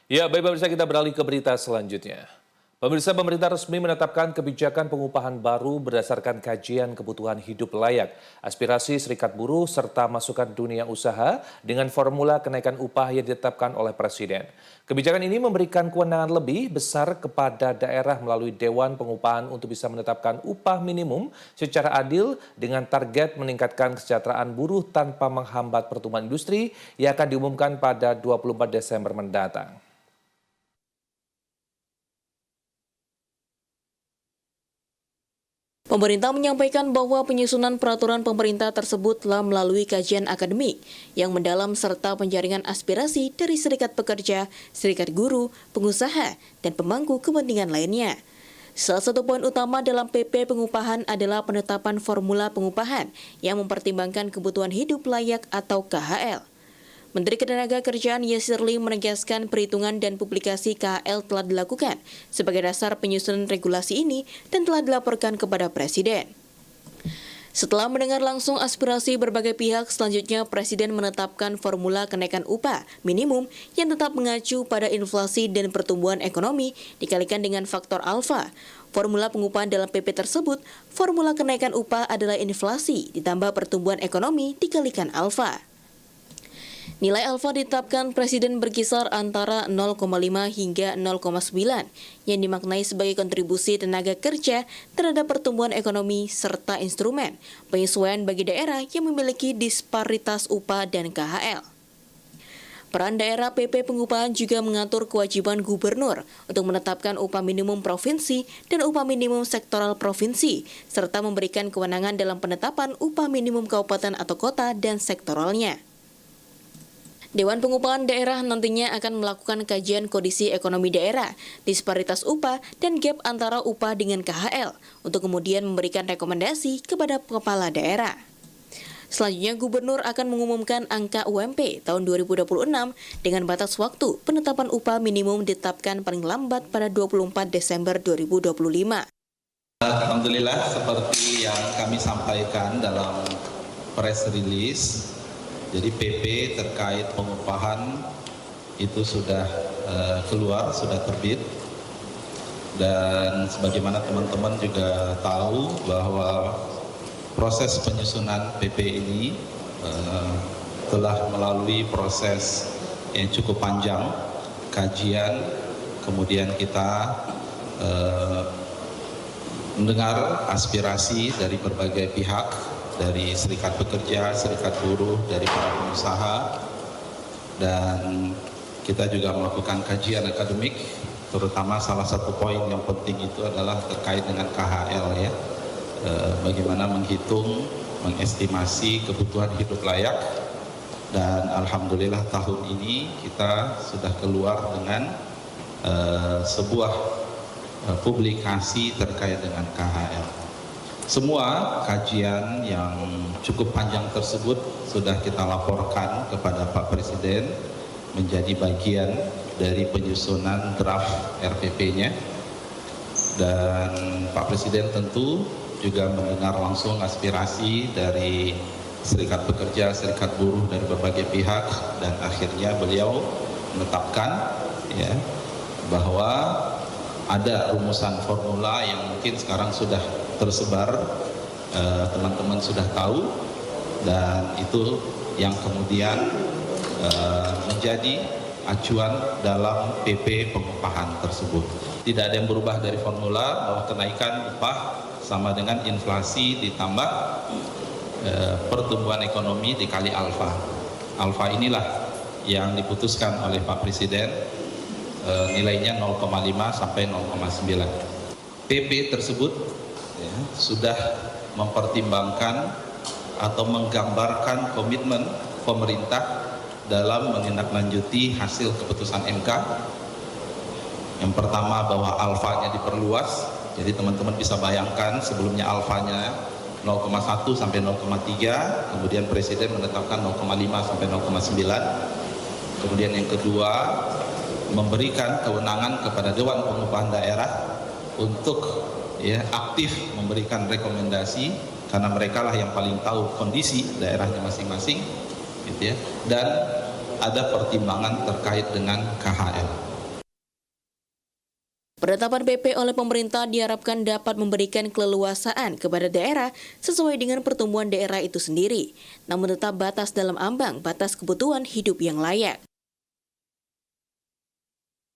Ya, baik pemirsa, kita beralih ke berita selanjutnya. Pemerintah resmi menetapkan kebijakan pengupahan baru berdasarkan kajian kebutuhan hidup layak, aspirasi serikat buruh, serta masukan dunia usaha dengan formula kenaikan upah yang ditetapkan oleh Presiden. Kebijakan ini memberikan kewenangan lebih besar kepada daerah melalui Dewan Pengupahan untuk bisa menetapkan upah minimum secara adil dengan target meningkatkan kesejahteraan buruh tanpa menghambat pertumbuhan industri yang akan diumumkan pada 24 Desember mendatang. Pemerintah menyampaikan bahwa penyusunan peraturan pemerintah tersebut telah melalui kajian akademik yang mendalam serta penjaringan aspirasi dari serikat pekerja, serikat guru, pengusaha, dan pemangku kepentingan lainnya. Salah satu poin utama dalam PP pengupahan adalah penetapan formula pengupahan yang mempertimbangkan kebutuhan hidup layak atau KHL. Menteri Ketenagakerjaan Yasir Lim menegaskan perhitungan dan publikasi KHL telah dilakukan sebagai dasar penyusunan regulasi ini dan telah dilaporkan kepada Presiden. Setelah mendengar langsung aspirasi berbagai pihak, selanjutnya Presiden menetapkan formula kenaikan upah minimum yang tetap mengacu pada inflasi dan pertumbuhan ekonomi dikalikan dengan faktor alfa. Formula pengupahan dalam PP tersebut, formula kenaikan upah adalah inflasi ditambah pertumbuhan ekonomi dikalikan alfa. Nilai alfa ditetapkan Presiden berkisar antara 0,5 hingga 0,9 yang dimaknai sebagai kontribusi tenaga kerja terhadap pertumbuhan ekonomi serta instrumen penyesuaian bagi daerah yang memiliki disparitas upah dan KHL. Peran daerah PP pengupahan juga mengatur kewajiban gubernur untuk menetapkan upah minimum provinsi dan upah minimum sektoral provinsi, serta memberikan kewenangan dalam penetapan upah minimum kabupaten atau kota dan sektoralnya. Dewan Pengupahan Daerah nantinya akan melakukan kajian kondisi ekonomi daerah, disparitas upah, dan gap antara upah dengan KHL untuk kemudian memberikan rekomendasi kepada kepala daerah. Selanjutnya, Gubernur akan mengumumkan angka UMP tahun 2026 dengan batas waktu penetapan upah minimum ditetapkan paling lambat pada 24 Desember 2025. Alhamdulillah, seperti yang kami sampaikan dalam press release, jadi PP terkait pengupahan itu sudah keluar, sudah terbit. Dan sebagaimana teman-teman juga tahu bahwa proses penyusunan PP ini telah melalui proses yang cukup panjang, kajian, kemudian kita mendengar aspirasi dari berbagai pihak, dari serikat pekerja, serikat buruh, dari para pengusaha, dan kita juga melakukan kajian akademik, terutama salah satu poin yang penting itu adalah terkait dengan KHL ya, bagaimana menghitung, mengestimasi kebutuhan hidup layak, dan alhamdulillah tahun ini kita sudah keluar dengan sebuah publikasi terkait dengan KHL. Semua kajian yang cukup panjang tersebut sudah kita laporkan kepada Pak Presiden menjadi bagian dari penyusunan draft RPP-nya. Dan Pak Presiden tentu juga mendengar langsung aspirasi dari serikat pekerja, serikat buruh dari berbagai pihak, dan akhirnya beliau menetapkan ya, bahwa ada rumusan formula yang mungkin sekarang sudah tersebar, teman-teman sudah tahu, dan itu yang kemudian menjadi acuan dalam PP pengupahan tersebut. Tidak ada yang berubah dari formula bahwa kenaikan upah sama dengan inflasi ditambah pertumbuhan ekonomi dikali alfa. Alfa inilah yang diputuskan oleh Pak Presiden, nilainya 0,5 sampai 0,9. PP tersebut ya, sudah mempertimbangkan atau menggambarkan komitmen pemerintah dalam menindaklanjuti hasil keputusan MK. Yang pertama bahwa alfanya diperluas, jadi teman-teman bisa bayangkan sebelumnya alfanya 0,1 sampai 0,3, kemudian Presiden menetapkan 0,5 sampai 0,9. Kemudian yang kedua, memberikan kewenangan kepada Dewan Pengupahan Daerah untuk ya aktif memberikan rekomendasi, karena mereka lah yang paling tahu kondisi daerahnya masing-masing gitu ya. Dan ada pertimbangan terkait dengan KHL. Penetapan PP oleh pemerintah diharapkan dapat memberikan keleluasaan kepada daerah sesuai dengan pertumbuhan daerah itu sendiri, namun tetap batas dalam ambang batas kebutuhan hidup yang layak.